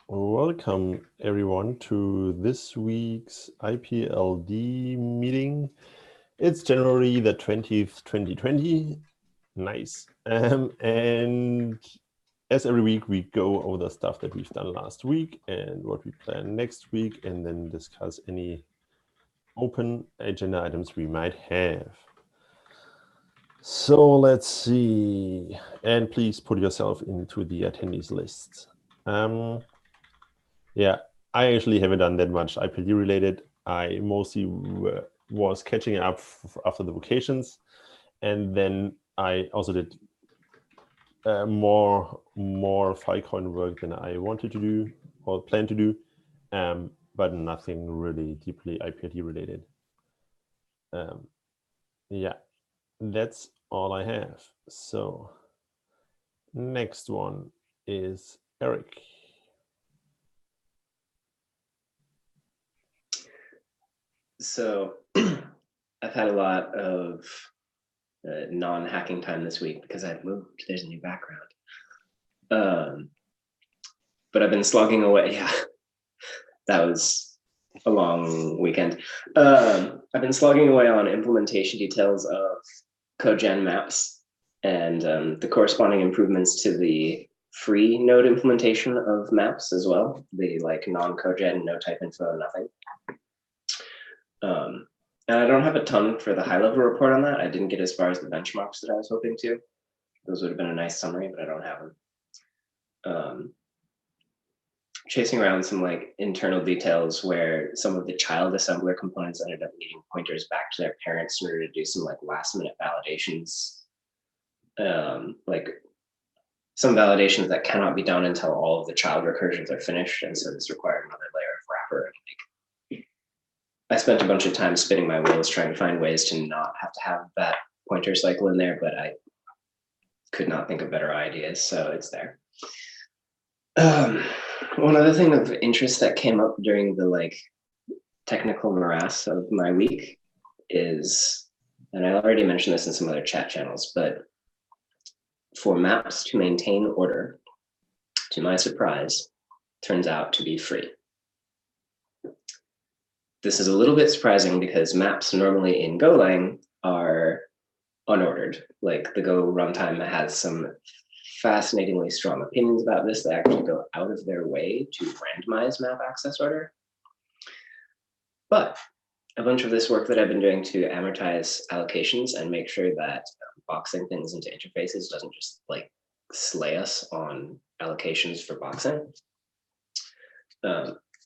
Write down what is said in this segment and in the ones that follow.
Welcome everyone to this week's IPLD meeting. It's January the 20th, 2020. Nice. And as every week, we go over the stuff that we've done last week and what we plan next week, and then discuss any open agenda items we might have. So let's see. And please put yourself into the attendees list. Yeah, I actually haven't done that much IPLD related. I mostly was catching up after the vacations, and then I also did more Filecoin work than I wanted to do or plan to do, but nothing really deeply IPLD related. Yeah, that's all I have. So next one is Eric. So I've had a lot of non-hacking time this week because I've moved. There's a new background. But I've been slogging away. Yeah, that was a long weekend. I've been slogging away on implementation details of cogen maps and the corresponding improvements to the free node implementation of maps as well. The like non-cogen, no type info, nothing. And I don't have a ton for the high-level report on that. I didn't get as far as the benchmarks that I was hoping to. Those would have been a nice summary, but I don't have them. Chasing around some like internal details where some of the child assembler components ended up needing pointers back to their parents in order to do some like last-minute validations. Like some validations that cannot be done until all of the child recursions are finished, and so this required another layer of wrapper. I spent a bunch of time spinning my wheels trying to find ways to not have to have that pointer cycle in there, but I could not think of better ideas, so it's there. One other thing of interest that came up during the like technical morass of my week is, and I already mentioned this in some other chat channels, but for maps to maintain order, to my surprise, turns out to be free. This is a little bit surprising because maps normally in Golang are unordered. Like the Go runtime has some fascinatingly strong opinions about this. They actually go out of their way to randomize map access order. But a bunch of this work that I've been doing to amortize allocations and make sure that boxing things into interfaces doesn't just like slay us on allocations for boxing.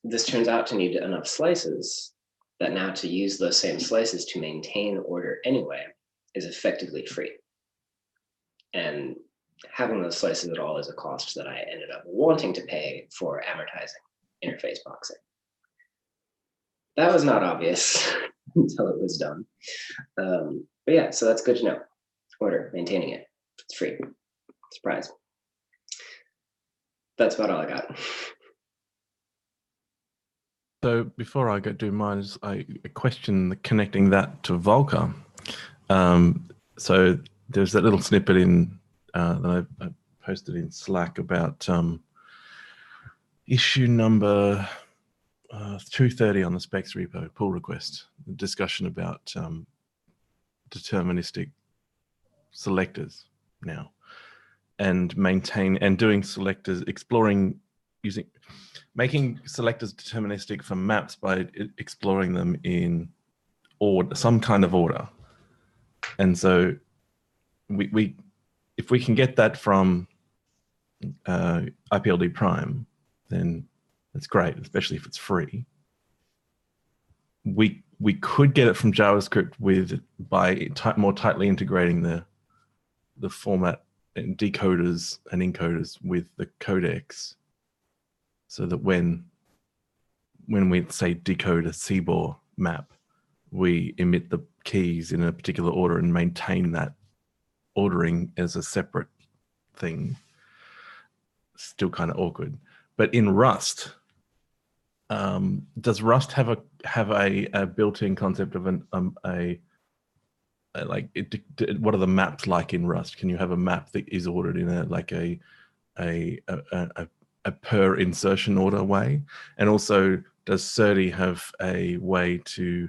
This turns out to need enough slices that now to use those same slices to maintain order anyway is effectively free. And having those slices at all is a cost that I ended up wanting to pay for amortizing interface boxing. That was not obvious until it was done. But yeah, so that's good to know. Order, maintaining it, it's free. Surprise. That's about all I got. So before I go do mine, I question connecting that to Volca. So there's that little snippet in that I posted in Slack about issue number 230 on the specs repo, pull request, discussion about deterministic selectors now, and doing selectors, exploring making selectors deterministic for maps by exploring them in order, some kind of order. And so if we can get that from IPLD prime, then that's great, especially if it's free. We could get it from JavaScript by more tightly integrating the format and decoders and encoders with the codecs, so that when we say decode a CBOR map, we emit the keys in a particular order and maintain that ordering as a separate thing. Still kind of awkward. But in Rust, does Rust have a built-in concept of what are the maps like in Rust? Can you have a map that is ordered in a per insertion order way? And also, does SERDI have a way to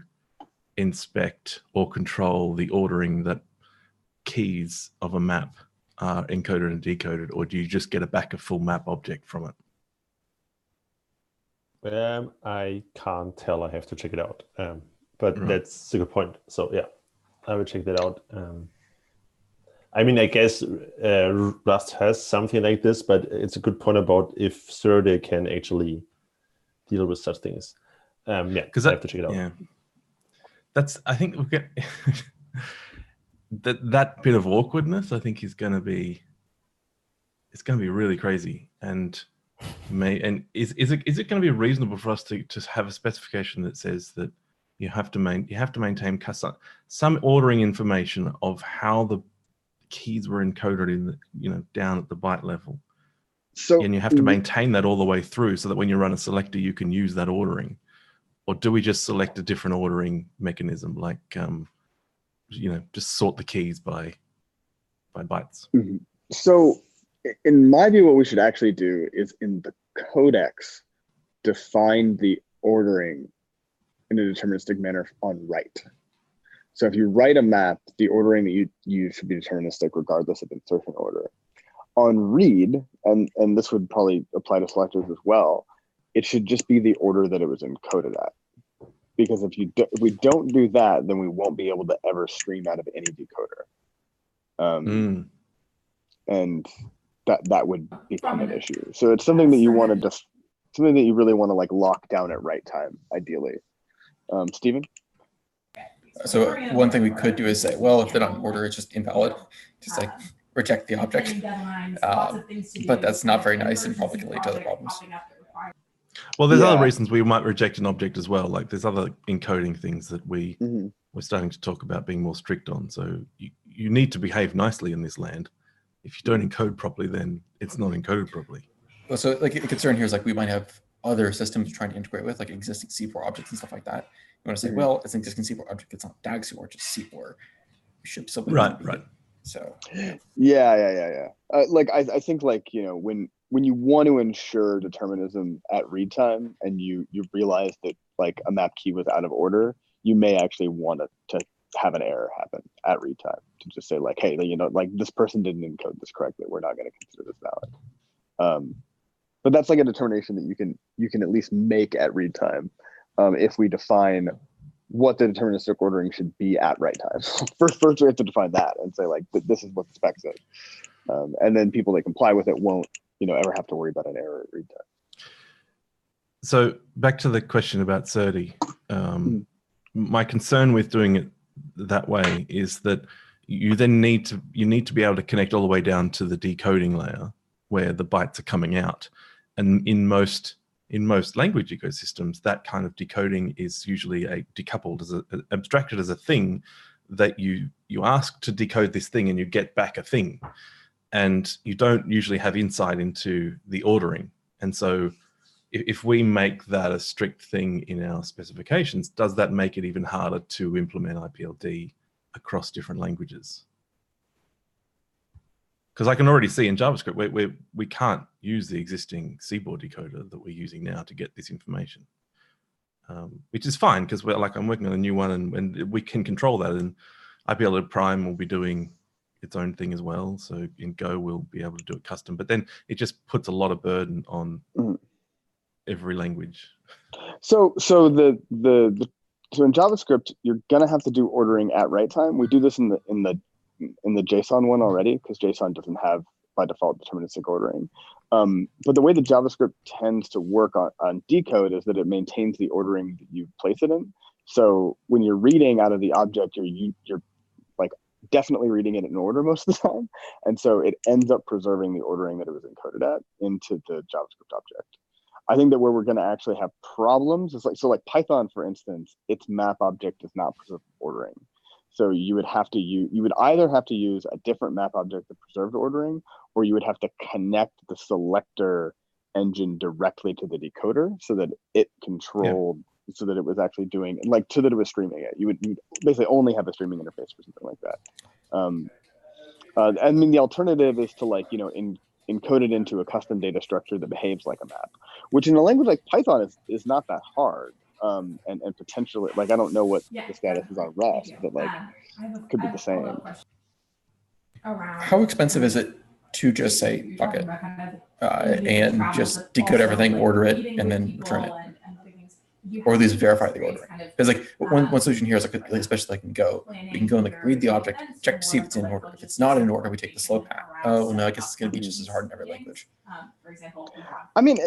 inspect or control the ordering that keys of a map are encoded and decoded, or do you just get back a full map object from it? I can't tell. I have to check it out. But Right. that's a good point. So yeah, I will check that out. I mean, I guess Rust has something like this, but it's a good point about if SERDI can actually deal with such things. Yeah, because I have to check it out. Yeah, I think we'll get that bit of awkwardness. I think is going to be, it's going to be really crazy. And is it going to be reasonable for us to have a specification that says that you have to maintain some ordering information of how the keys were encoded in down at the byte level, and you have to maintain that all the way through, so that when you run a selector, you can use that ordering? Or do we just select a different ordering mechanism, like just sort the keys by bytes? Mm-hmm. So in my view, what we should actually do is in the codex define the ordering in a deterministic manner on write. So if you write a map, the ordering that you use should be deterministic regardless of insertion order. On read, and this would probably apply to selectors as well, it should just be the order that it was encoded at. Because if we don't do that, then we won't be able to ever stream out of any decoder. And that would become an issue. So it's something that you want to something that you really want to like lock down at write time, ideally. Stephen? So one thing we could do is say, well, if they're not in order, it's just invalid. Just like reject the object. But that's not very nice and probably can lead to other problems. Well, there's other reasons we might reject an object as well. Like there's other encoding things that we're starting to talk about being more strict on. So you need to behave nicely in this land. If you don't encode properly, then it's not encoded properly. Well, so like a concern here is like we might have other systems trying to integrate with, like existing C4 objects and stuff like that. You want to say, well, it's an existing C4 object. It's not DAG C4, just C4. We should still be right. So yeah. Like I think like when you want to ensure determinism at read time and you realize that like a map key was out of order, you may actually want to have an error happen at read time to just say like, hey, like this person didn't encode this correctly. We're not going to consider this valid. But that's like a determination that you can at least make at read time if we define what the deterministic ordering should be at write time. First we have to define that and say like this is what the spec says, and then people that comply with it won't ever have to worry about an error at read time. So back to the question about SERDI, my concern with doing it that way is that you then need to be able to connect all the way down to the decoding layer where the bytes are coming out, and in most language ecosystems, that kind of decoding is usually decoupled, abstracted as a thing that you ask to decode this thing and you get back a thing, and you don't usually have insight into the ordering. And so if we make that a strict thing in our specifications, does that make it even harder to implement IPLD across different languages? Because I can already see in JavaScript we can't use the existing CBORD decoder that we're using now to get this information, which is fine because I'm working on a new one and we can control that, and IPLD Prime will be doing its own thing as well. So in Go we'll be able to do it custom, but then it just puts a lot of burden on every language. So in JavaScript you're gonna have to do ordering at write time. We do this in the JSON one already because JSON doesn't have by default deterministic ordering. But the way that JavaScript tends to work on decode is that it maintains the ordering that you place it in. So when you're reading out of the object, you're like definitely reading it in order most of the time. And so it ends up preserving the ordering that it was encoded at into the JavaScript object. I think that where we're going to actually have problems is like Python, for instance, its map object does not preserve ordering. So you would either have to use a different map object that preserved ordering, or you would have to connect the selector engine directly to the decoder so that it controlled, so that it was actually doing, like, so that it was streaming it. You'd basically only have a streaming interface for something like that. I mean, the alternative is to, like, encoded into a custom data structure that behaves like a map, which in a language like Python is not that hard. And potentially, like, I don't know what the status is on Rust, but like could be the same. How expensive is it to just say fuck it and just decode everything, order it, and then return it, or at least verify the ordering? Because like one solution here is like, especially like in Go, we can go and like read the object, check to see if it's in order. If it's not in order, we take the slow path. Oh no, I guess it's going to be just as hard in every language. I mean,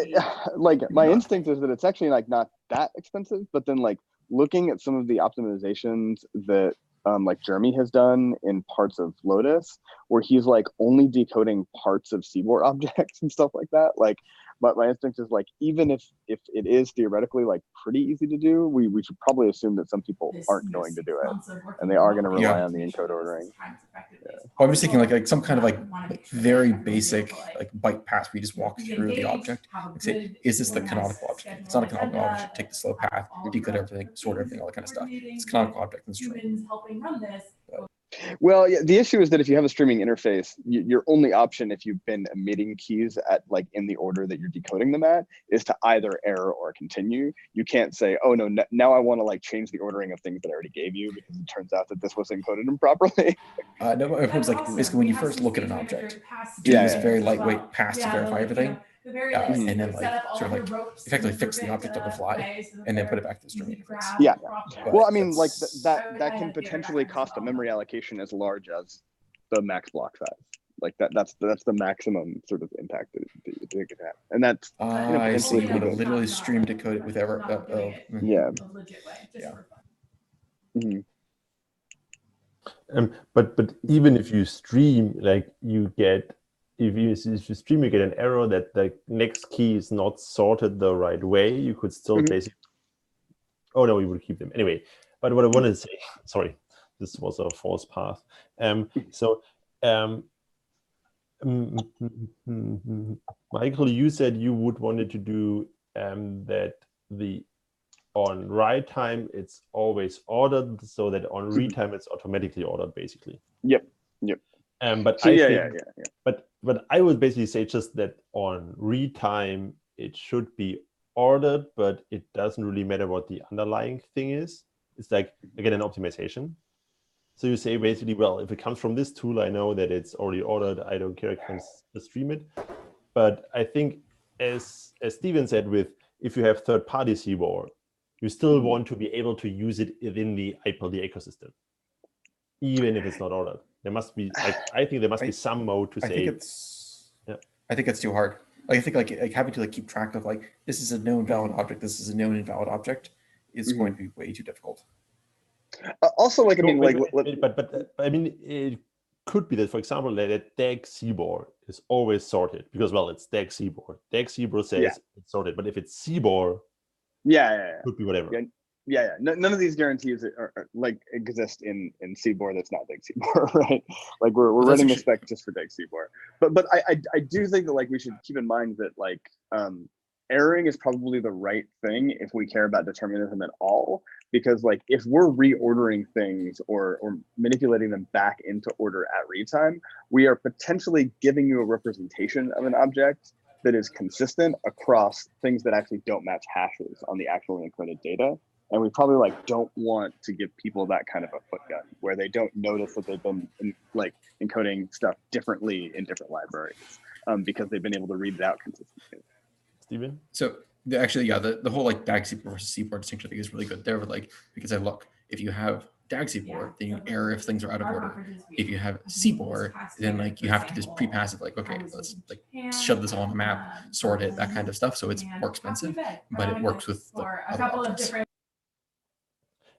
like my instinct is that it's actually like not that expensive, but then like looking at some of the optimizations that like Jeremy has done in parts of Lotus, where he's like only decoding parts of seaboard objects and stuff like that. Like, but my instinct is like, even if it is theoretically like pretty easy to do, we should probably assume that some people aren't going to do it, and they are going to rely on the encode ordering. Well, I'm just thinking like some kind of like very basic like byte pass where you just walk through the object and say, is this the canonical object? If it's not a canonical object, take the slow path, decode everything, sort everything, all that kind of stuff. It's a canonical object in the stream. Well, yeah, the issue is that if you have a streaming interface, your only option if you've been emitting keys at like in the order that you're decoding them at is to either error or continue. You can't say, oh no, now I want to like change the ordering of things that I already gave you because it turns out that this was encoded improperly. No, it was like basically when you first look at an object, do this very lightweight pass to verify everything. And then like sort of like effectively fix the object on the fly and then put it back to the streaming interface. Yeah. Well, I mean, like that can potentially cost a memory allocation as large as the max block size. Like that's the maximum sort of impact that it could have, and that's I see. You would literally stream decode it with ever. Yeah. Mm-hmm. But even if you stream, like you get. If you stream, you get an error that the next key is not sorted the right way. You could still basically. Oh no, we would keep them anyway. But what I wanted to say, sorry, this was a false path. Michael, you said you would wanted to do that on write time it's always ordered, so that on read time it's automatically ordered, basically. Yep. But so, But I would basically say just that on read time it should be ordered, but it doesn't really matter what the underlying thing is. It's like, again, an optimization. So you say basically, well, if it comes from this tool, I know that it's already ordered. I don't care, I can stream it. But I think, as Steven said, if you have third-party seaboard, you still want to be able to use it within the IPLD ecosystem, even if it's not ordered. There must be, I think there must be some mode to say. I think it's too hard. I think like having to like keep track of like, this is a known valid object, this is a known invalid object is going to be way too difficult. Also, like, I mean, but I mean, it could be that, for example, that a DAG seaboard is always sorted because, well, it's DAG seaboard. DAG seaboard says it's sorted, but if it's seaboard, it could be whatever. None of these guarantees are like exist in seaboard that's not DAG seaboard, right? Like we're writing the spec just for DAG seaboard. But I do think that like we should keep in mind that like erroring is probably the right thing if we care about determinism at all, because like if we're reordering things or manipulating them back into order at read time, we are potentially giving you a representation of an object that is consistent across things that actually don't match hashes on the actually encoded data. And we probably like don't want to give people that kind of a foot gun where they don't notice that they've been encoding stuff differently in different libraries because they've been able to read it out consistently. Steven? So actually, the whole like DAG seaboard versus seaboard distinction I think is really good there. But like, because I look, if you have DAG seaboard, then you error if things are out of order. If you have seaboard, then like you have to just pre-pass it, like, okay, let's like shove this all on a map, sort it, that kind of stuff. So it's more expensive, but it works with the other objects.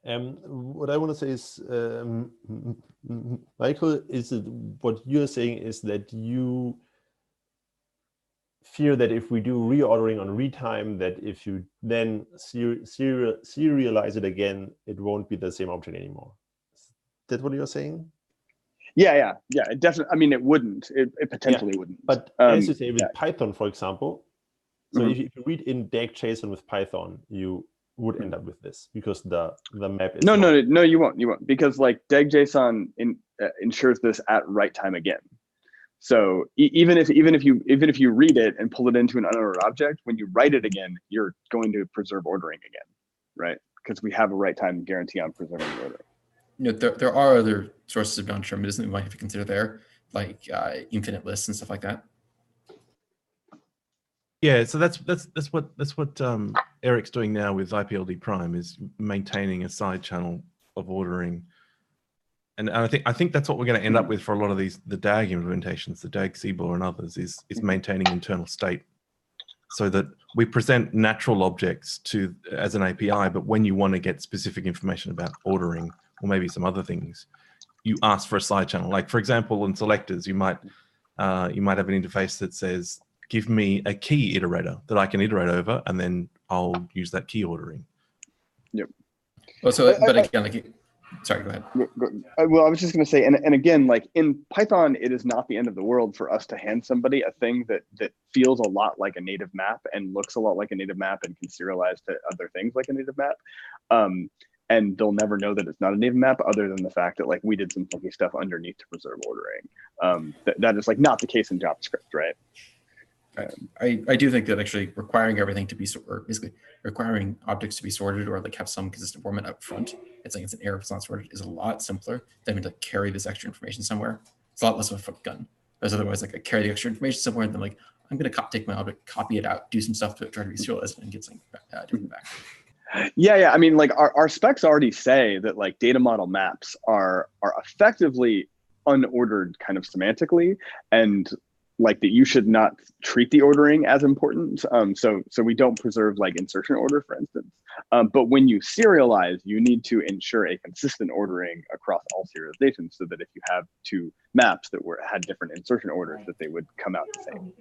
What I want to say is, Michael, is it what you're saying is that you fear that if we do reordering on read time, that if you then serialize it again, it won't be the same object anymore. Is that what you're saying? Yeah. It definitely. I mean, it wouldn't. It potentially wouldn't. But as you say with Python, for example, so if you read in DAG JSON with Python, you would end up with this because the map is no, you won't because like DAG JSON ensures this at write time again. So even if you read it and pull it into an unordered object, when you write it again, you're going to preserve ordering again, right? Because we have a write time guarantee on preserving the ordering. You know, there are other sources of non-determinism we might have to consider there, like infinite lists and stuff like that. Yeah, so that's what Eric's doing now with IPLD prime, is maintaining a side channel of ordering, and I think that's what we're going to end up with for a lot of the DAG implementations, the DAG CBOR and others, is maintaining internal state, so that we present natural objects as an API, but when you want to get specific information about ordering or maybe some other things, you ask for a side channel. Like, for example, in selectors, you might have an interface that says, give me a key iterator that I can iterate over, and then I'll use that key ordering. Yep. Well, so, but again, like, sorry, go ahead. Well, I was just going to say, and again, like in Python, it is not the end of the world for us to hand somebody a thing that feels a lot like a native map and looks a lot like a native map and can serialize to other things like a native map. And they'll never know that it's not a native map, other than the fact that like we did some funky stuff underneath to preserve ordering. That is like not the case in JavaScript, right? I do think that actually requiring everything to be basically requiring objects to be sorted or like have some consistent format up front, it's like it's an error if it's not sorted, is a lot simpler than to like carry this extra information somewhere. It's a lot less of a gun. Because otherwise, like I carry the extra information somewhere and then like I'm going to take my object, copy it out, do some stuff to try to be serialized and get something different back. Yeah. I mean, like our specs already say that like data model maps are effectively unordered kind of semantically, and like that you should not treat the ordering as important. So we don't preserve like insertion order, for instance. But when you serialize, you need to ensure a consistent ordering across all serializations, so that if you have two maps that had different insertion orders, that they would come out the same.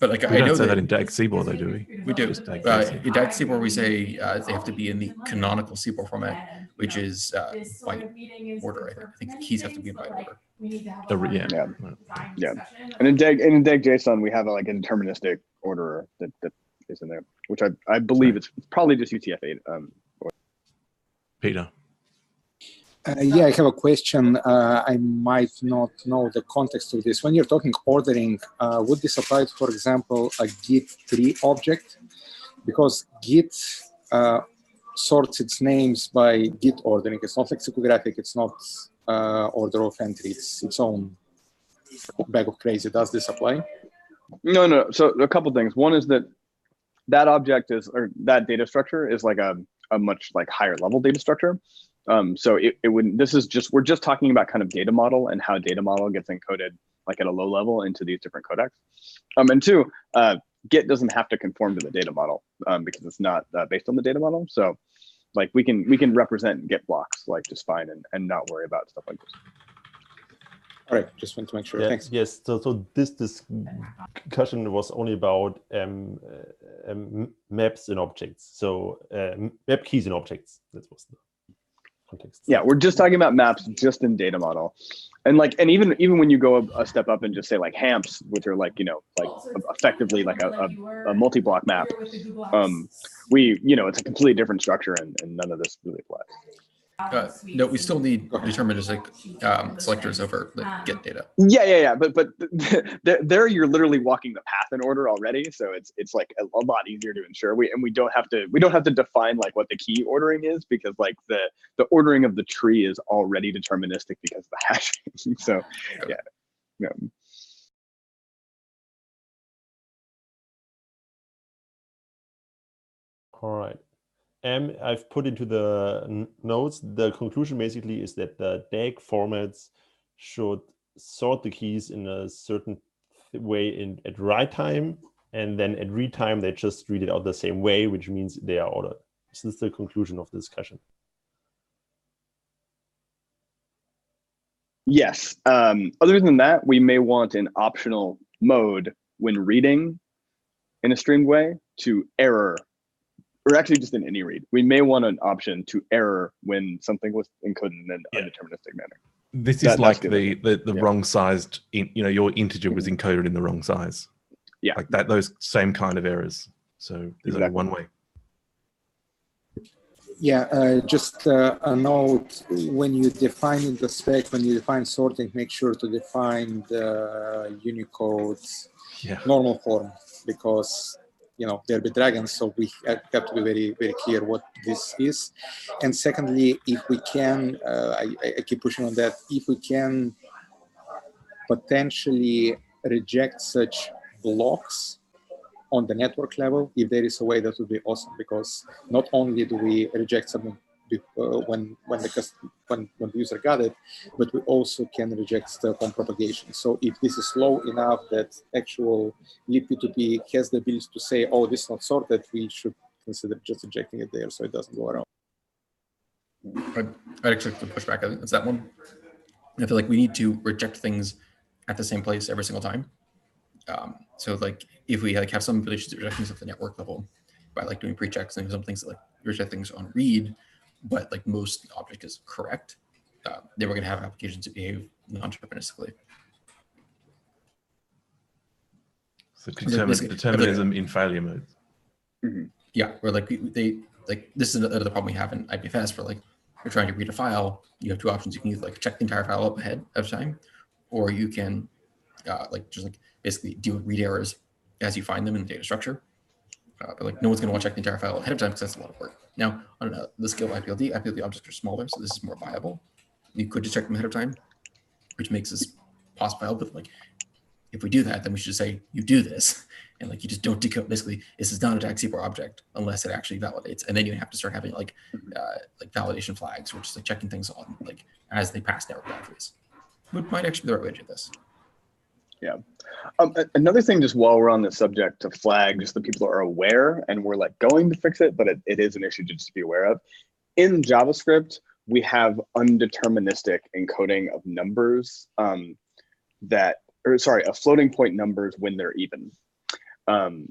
But like I know that in DAG CBOR, though, do we? We do. In DAG CBOR, we say they have to be in the canonical CBOR format, which is byte order. I think the keys have to be in byte order. Yeah. And in DAG JSON, we have like a deterministic orderer that is in there, which I believe it's probably just UTF-8. Peter. Yeah, I have a question. I might not know the context of this. When you're talking ordering, would this apply to, for example, a Git tree object? Because Git sorts its names by Git ordering. It's not lexicographic. It's not order of entry. It's its own bag of crazy. Does this apply? No. So a couple things. One is that object or that data structure is like a much like higher level data structure. So it wouldn't. We're just talking about kind of data model and how data model gets encoded like at a low level into these different codecs. And two, Git doesn't have to conform to the data model because it's not based on the data model. So like we can represent Git blocks like just fine and not worry about stuff like this. All right, just want to make sure. Yeah, Thanks. yes, so this discussion was only about maps and objects. So map keys and objects. That was the context. Yeah, we're just talking about maps just in data model. And even when you go a step up and just say like HAMPs, which are like, like effectively like a multi-block map, it's a completely different structure and none of this really applies. No, we still need deterministic selectors over the Git data. Yeah. But there you're literally walking the path in order already, so it's like a lot easier to ensure. We don't have to define like what the key ordering is, because like the ordering of the tree is already deterministic because of the hashing. So yeah. All right. I've put into the notes, the conclusion basically is that the DAG formats should sort the keys in a certain way at write time, and then at read time, they just read it out the same way, which means they are ordered. This is the conclusion of the discussion. Yes. Other than that, we may want an optional mode when reading in a streamed way to error, or actually just in any read. We may want an option to error when something was encoded in an undeterministic manner. This is like the wrong sized, your integer was encoded in the wrong size. Yeah. Like that, those same kind of errors. So there's only one way. Just a note, when you define in the spec, when you define sorting, make sure to define the Unicode normal form, because there'll be dragons, so we have to be very, very clear what this is. And secondly, if we can, I keep pushing on that, if we can potentially reject such blocks on the network level, if there is a way, that would be awesome, because not only do we reject something when the user got it, but we also can reject stuff on propagation. So if this is low enough that actual libp2p has the ability to say, oh, this is not sorted, we should consider just ejecting it there so it doesn't go around. I'd actually like to push back. I think it's that one. I feel like we need to reject things at the same place every single time. So like if we have some abilities to reject things at the network level by like doing pre-checks and some things that like reject things on read, but like most of the object is correct, then we're going to have applications that behave non-deterministically. So determinism in failure mode. Mm-hmm. Yeah, where like this is another problem we have in IPFS, where like you're trying to read a file, you have two options. You can either like check the entire file up ahead of time, or you can basically deal with read errors as you find them in the data structure. But like no one's going to want to check the entire file ahead of time because that's a lot of work. Now on the scale of IPLD objects are smaller, so this is more viable. You could just check them ahead of time, which makes this possible. But like if we do that, then we should just say you do this, and like you just don't decode. Basically, this is not a DAG-CPOR object unless it actually validates, and then you have to start having like validation flags, which is like checking things on like as they pass network boundaries. Which might actually be the right way to do this. Yeah. Another thing, just while we're on the subject of flag, just that people are aware, and we're like going to fix it, but it is an issue to just be aware of. In JavaScript, we have undeterministic encoding of numbers of floating point numbers when they're even.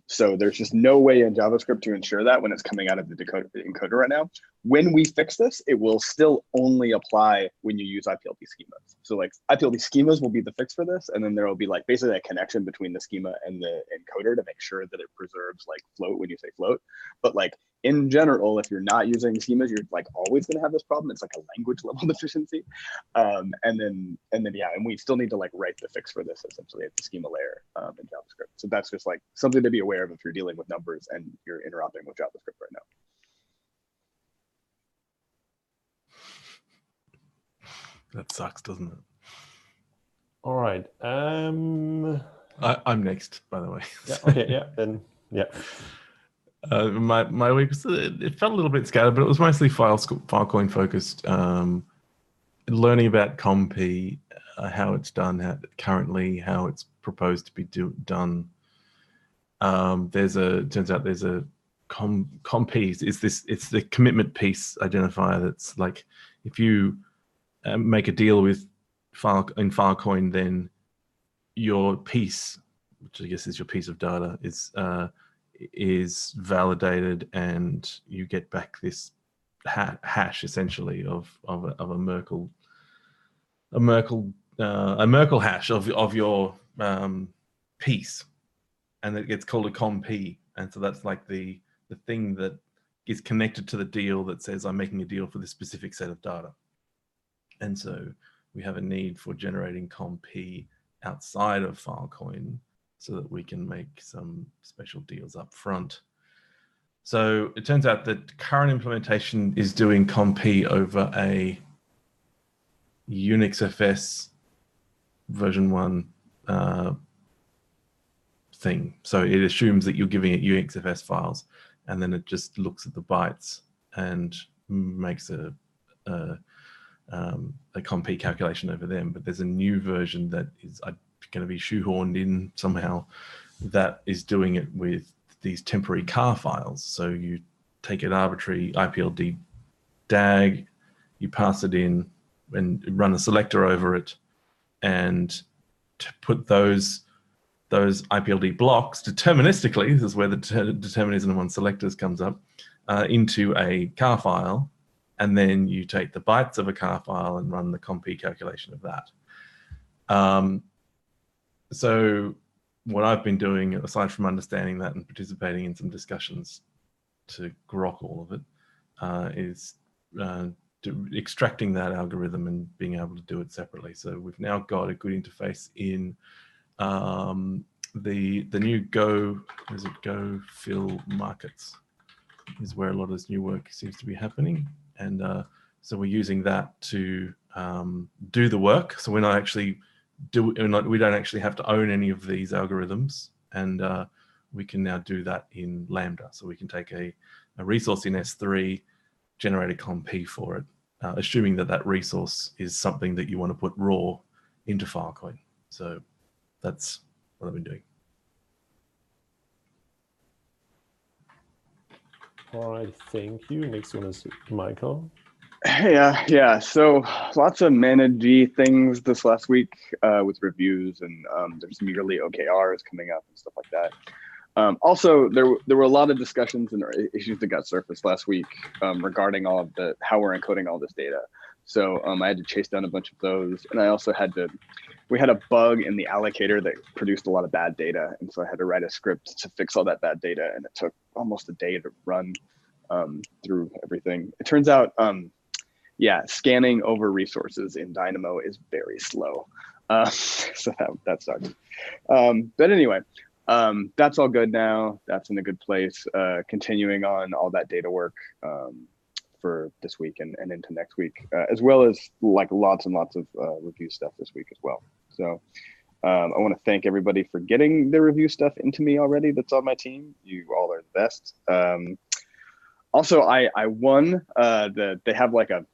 So there's just no way in JavaScript to ensure that when it's coming out of the encoder right now. When we fix this, it will still only apply when you use IPLD schemas. So like IPLD schemas will be the fix for this. And then there will be like basically a connection between the schema and the encoder to make sure that it preserves like float when you say float. But like in general, if you're not using schemas, you're like always going to have this problem. It's like a language level deficiency. And then we still need to like write the fix for this essentially at the schema layer in JavaScript. So that's just like something to be aware of if you're dealing with numbers and you're interacting with JavaScript right now. That sucks, doesn't it? All right. I'm next, by the way. Yeah. Okay. Yeah. Then yeah. My week was, it felt a little bit scattered, but it was mostly Filecoin focused. Learning about ComP, how it's done currently, how it's proposed to be done. Turns out there's a ComP it's the commitment piece identifier that's like if you make a deal with Filecoin, then your piece, which I guess is your piece of data, is validated, and you get back this hash essentially of a Merkle hash of your piece, and it gets called a ComP, and so that's like the thing that is connected to the deal that says I'm making a deal for this specific set of data. And so we have a need for generating ComP outside of Filecoin so that we can make some special deals up front. So it turns out that current implementation is doing ComP over a UnixFS version 1 thing. So it assumes that you're giving it UnixFS files, and then it just looks at the bytes and makes a ComP calculation over them. But there's a new version that is going to be shoehorned in somehow that is doing it with these temporary car files. So you take an arbitrary IPLD DAG, you pass it in and run a selector over it, and to put those IPLD blocks deterministically, this is where the determinism on selectors comes up, into a car file, and then you take the bytes of a car file and run the ComP calculation of that. So what I've been doing, aside from understanding that and participating in some discussions to grok all of it, is extracting that algorithm and being able to do it separately. So we've now got a good interface in the new Go fill markets is where a lot of this new work seems to be happening. And so we're using that to do the work. So we're not actually we don't actually have to own any of these algorithms, and we can now do that in Lambda. So we can take a resource in S3, generate a COM-P for it, assuming that that resource is something that you want to put raw into Filecoin. So that's what I've been doing. All right, thank you. Next one is Michael. Yeah. So lots of managey things this last week with reviews, and there's some yearly OKRs coming up and stuff like that. Also, there were a lot of discussions and issues that got surfaced last week regarding all of how we're encoding all this data. So I had to chase down a bunch of those, and I also we had a bug in the allocator that produced a lot of bad data, and so I had to write a script to fix all that bad data, and it took almost a day to run through everything. It turns out, yeah, scanning over resources in Dynamo is very slow, so that sucks. But anyway. That's all good now. That's in a good place. Continuing on all that data work for this week and into next week, as well as like lots and lots of review stuff this week as well. So I want to thank everybody for getting the review stuff into me already. That's on my team. You all are the best. Also, I won. They have like a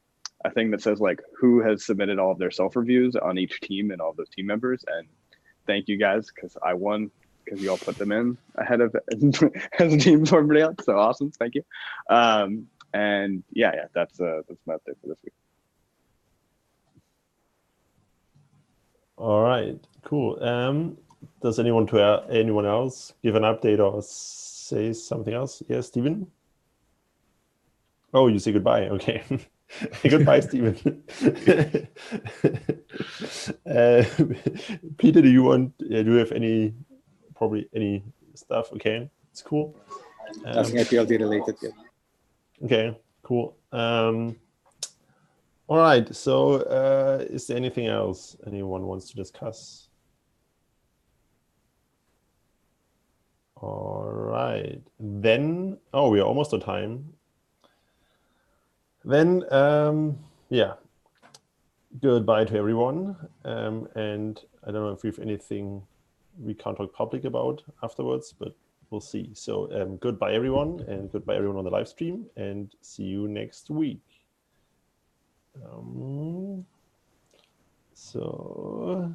thing that says like who has submitted all of their self-reviews on each team and all those team members. And thank you guys, because I won. Because you all put them in ahead of as a team for everybody else. So awesome, thank you. And yeah, that's my update for this week. All right, cool. Does anyone else give an update or say something else? Yes, Stephen? Oh, you say goodbye, okay. Goodbye, Stephen. Peter, do you have any stuff? Okay, it's cool. Nothing IPLD related yet. Okay, cool. All right, so is there anything else anyone wants to discuss? All right, then, we are almost on time. Then, yeah, goodbye to everyone. And I don't know if we have anything we can't talk public about afterwards, but we'll see. So goodbye everyone, and goodbye everyone on the live stream, and see you next week. So